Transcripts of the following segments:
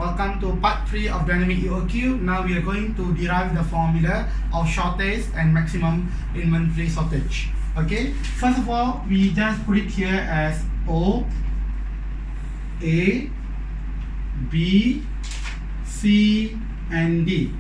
welcome to part 3 of dynamic EOQ. Now we are going to derive the formula of shortage and maximum inventory shortage. Okay, first of all, we just put it here as O, A, B, C, and D.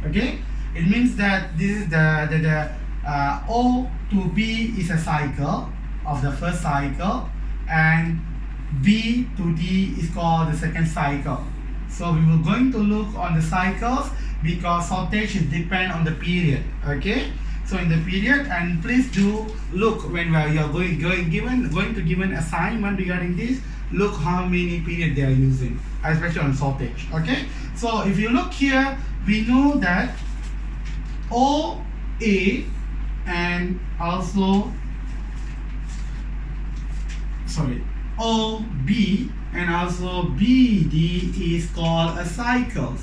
Okay, it means that this is the O to B is a cycle of the first cycle, and B to D is called the second cycle. So we were going to look on the cycles because shortage is depend on the period. Okay, so in the period, and please do look when you are going to give an assignment regarding this. Look how many period they are using, especially on shortage. Okay, so if you look here, we know that OA and also OB and also BD is called a cycles.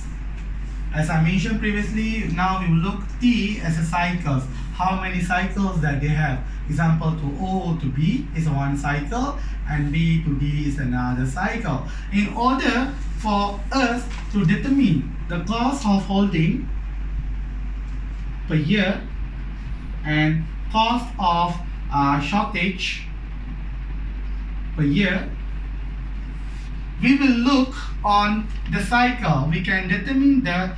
As I mentioned previously, now we will look T as a cycles. How many cycles that they have? Example, to O to B is one cycle and B to D is another cycle. In order for us to determine the cost of holding per year and cost of shortage per year, we will look on the cycle. We can determine the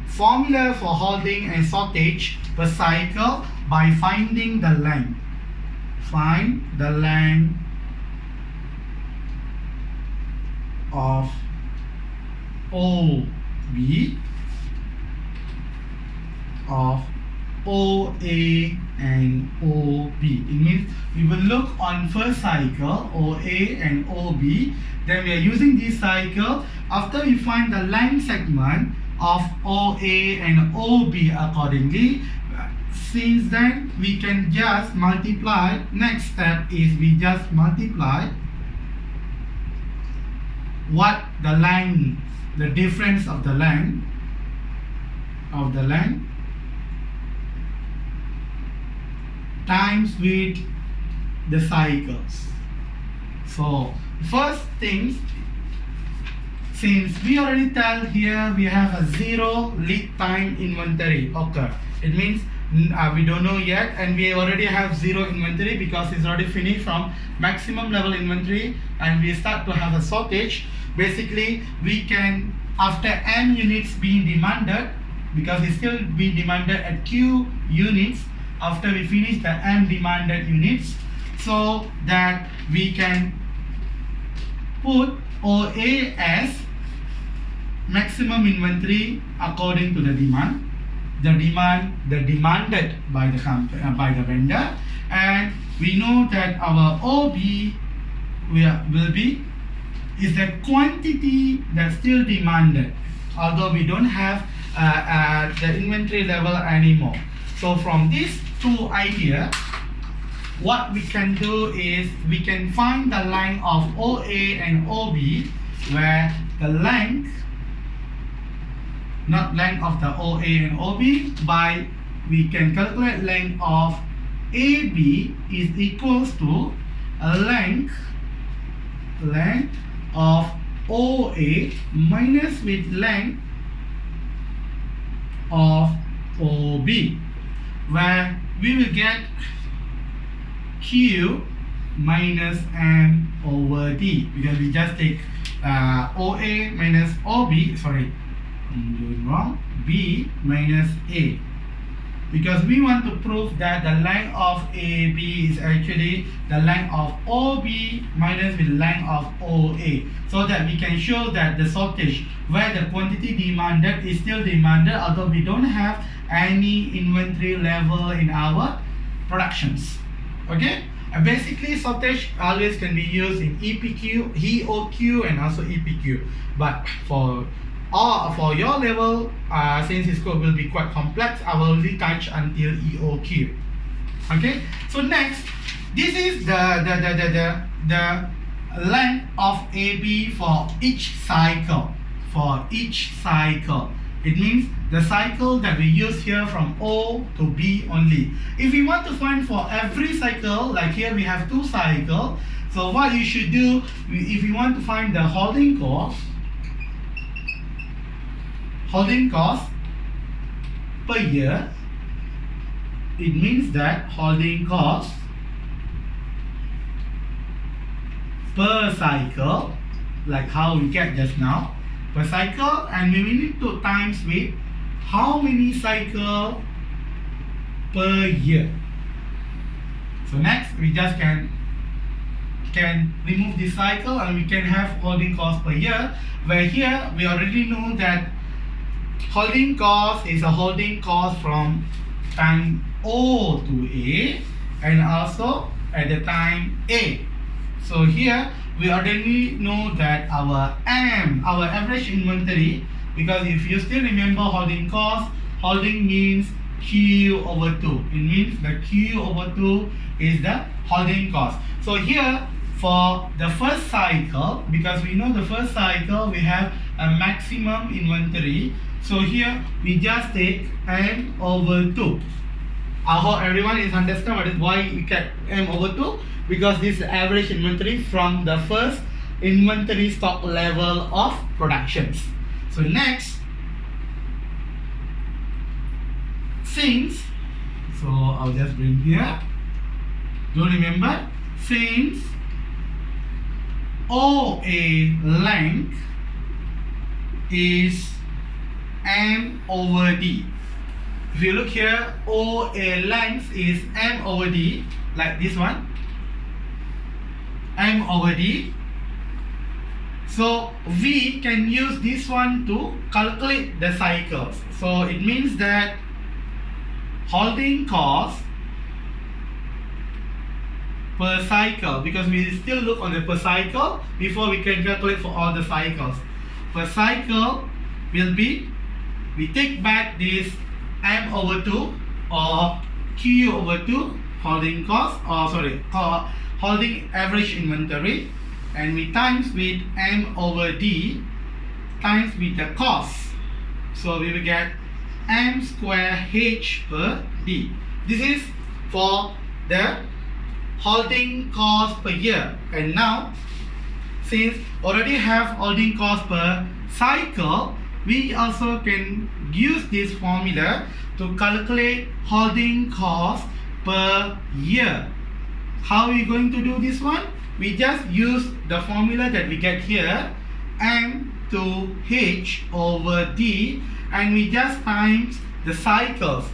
formula for holding and shortage per cycle by finding the length. Find the length of OB, of OA and OB. It means we will look on first cycle OA and OB. Then we are using this cycle. After we find the length segment of OA and OB accordingly, since then we can just multiply. Next step is we just multiply what the length, the difference of the length times with the cycles. So first things, since we already tell here we have a zero lead time inventory occur, it means we don't know yet, and we already have zero inventory because it's already finished from maximum level inventory and we start to have a shortage. Basically we can, after M units being demanded, because it still be demanded at Q units after we finish the M demanded units, so that we can put OA as maximum inventory according to the demand demanded by the vendor, and we know that our OB will be is the quantity that's still demanded, although we don't have the inventory level anymore. So from these two ideas, what we can do is we can find the length of OA and OB, where the length, not length of the OA and OB, by we can calculate length of AB is equals to a length of OA minus with length of OB, where we will get Q minus M over D, because we just take OA minus OB, sorry, I'm doing wrong, B minus A, because we want to prove that the length of AB is actually the length of OB minus with length of OA, so that we can show that the shortage where the quantity demanded is still demanded, although we don't have any inventory level in our productions. Okay, basically shortage always can be used in EPQ, EOQ, and also EPQ, but for your level, since this code will be quite complex, I will only touch until EOQ. Okay, so next, this is the length of AB for each cycle. It means the cycle that we use here from O to B only. If we want to find for every cycle, like here we have two cycles, So what you should do, if you want to find the holding cost per year, it means that holding cost per cycle, like how we get just now, per cycle, and we need to times with how many cycle per year. So next we just can remove this cycle and we can have holding cost per year, where here we already know that holding cost is a holding cost from time O to A and also at the time A. So here we already know that our average inventory, because if you still remember holding cost, holding means Q over 2. It means the Q over 2 is the holding cost. So here for the first cycle, because we know the first cycle we have a maximum inventory, so here we just take M over 2. I hope everyone is understand why we get M over 2, because this is the average inventory from the first inventory stock level of productions. So next, since, so I'll just bring here, do remember, since OA length is M over D. If you look here, OA length is M over D, like this one, M over D. So we can use this one to calculate the cycles. So it means that holding cost per cycle, because we still look on the per cycle before we can calculate for all the cycles. Per cycle will be, we take back this M over 2 or Q over 2 holding cost, or sorry, holding average inventory, and we times with M over D times with the cost. So we will get M square H per D. This is for the holding cost per year. And now, since already have holding cost per cycle, we also can use this formula to calculate holding cost per year. How are we going to do this one? We just use the formula that we get here, M to H over D, and we just times the cycles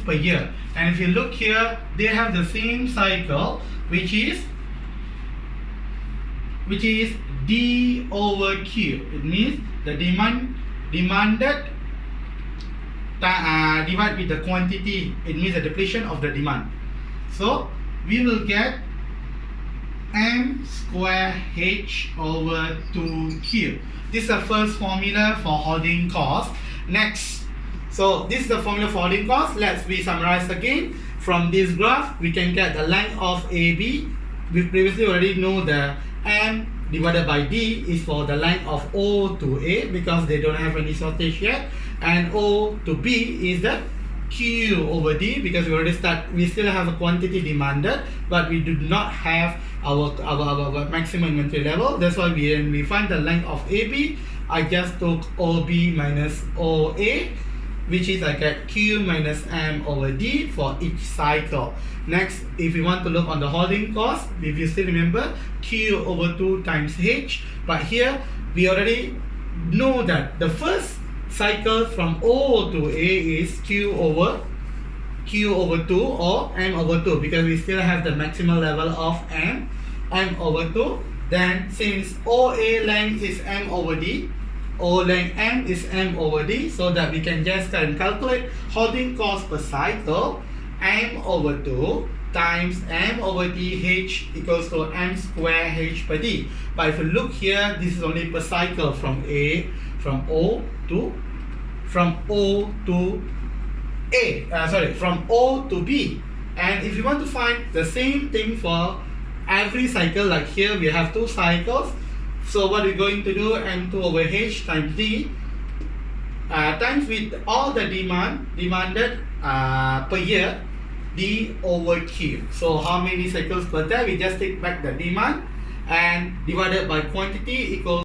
per year. And if you look here, they have the same cycle, which is D over Q. It means the demanded divide with the quantity. It means the depletion of the demand. So we will get M square H over 2Q. This is the first formula for holding cost. Next, so this is the formula for holding cost. Let's summarize again. From this graph, we can get the length of AB. We previously already know the M divided by D is for the length of O to A, because they don't have any shortage yet, and O to B is the Q over D, because we still have a quantity demanded, but we do not have our maximum inventory level. That's why when we find the length of AB, I just took OB minus OA, which is I get Q minus M over D for each cycle. Next, if you want to look on the holding cost, if you still remember, Q over 2 times H, but here we already know that the first cycle from O to A is Q over 2 or M over 2, because we still have the maximum level of M over 2. Then since OA length is M over D, O length M is M over D, so that we can just calculate holding cost per cycle, M over 2 times M over D H equals to M square H per D. But if you look here, this is only per cycle from O to B. And if you want to find the same thing for every cycle, like here we have 2 cycles, so what we're going to do, M2 over H times D times with all the demanded per year, D over Q. So how many cycles per time? We just take back the demand and divided by quantity equals